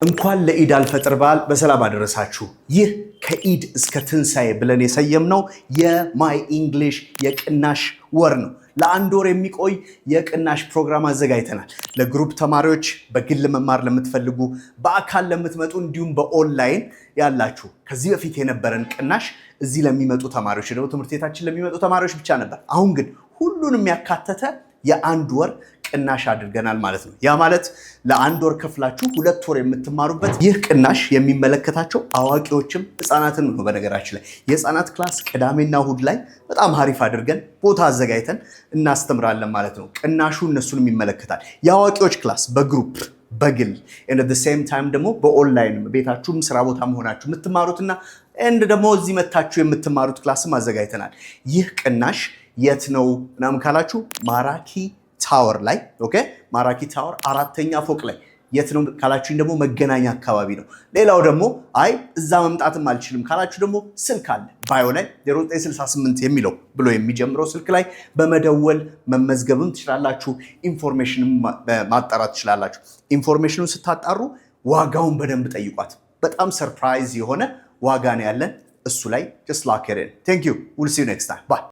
እንኳን ለኢድ አልፈጥር በዓል በሰላም አደረሳችሁ። ይህ ከኢድ እስከ ትንሳኤ ብለን የሰየምነው የማይ ኢንግሊሽ የቅናሽ ወር ነው። ለአንድ ወር የሚቆይ የቅናሽ ፕሮግራም አዘጋጅተናል። ለግሩፕ ተማሪዎች፣ በግል መማር ለምትፈልጉ፣ በአካል ለምትመጡ እንዲሁም በኦንላይን ያላችሁ ከዚህ በፊት የነበረን ቅናሽ እዚህ ለሚመጡ ተማሪዎች ነው፣ ትምህርት ቤታችን ለሚመጡ ተማሪዎች ብቻ ነበር። አሁን ግን ሁሉንም ያካተተ የአንድ ወር ቅናሽ አድርገናል ማለት ነው። ያ ማለት ለአንድ ወር ከፍላችሁ 2 ወር የምትማሩበት። ይህ ቅናሽ የሚመለከታቸው አዋቂዎችም ህፃናትን ነው። በነገራችን ላይ የህፃናት ክላስ ቅዳሜና እሁድ ላይ በጣም አሪፍ አድርገን ቦታ አዘጋጅተን እናስተምራለን ማለት ነው። ቅናሹ እነሱንም ይመለከታል። የአዋቂዎች ክላስ በግሩፕ በግል and at the same time ደግሞ በኦንላይን ቤታችሁም ስራ ቦታ መሆናችሁ የምትማሩትና and ደግሞ እዚህ መታችሁ የምትማሩት ክላስም አዘጋጅተናል። ይህ ቅናሽ የት ነው ምናምን ካላችሁ ማራኪ ታወር ላይ ኦኬ፣ ማራኪ ታወር 4ኛ ፎቅ ላይ። የት ነው ካላችሁኝ ደግሞ መገናኛ አካባቢ ነው። ሌላው ደግሞ አይ እዛ መምጣትም አልችልም ካላችሁ ደግሞ ስልክ አለ ባዮ ላይ 0968 የሚለው ብሎ የሚጀምረው ስልክ ላይ በመደወል መመዝገብም ትችላላችሁ። ኢንፎርሜሽንም ማጣራት ትችላላችሁ። ኢንፎርሜሽኑን ስታጣሩ ዋጋውን በደንብ ጠይቋት። በጣም ሰርፕራይዝ የሆነ ዋጋ ነው ያለን እሱ ላይ just lock it in. Thank you. We'll see you next time. Bye.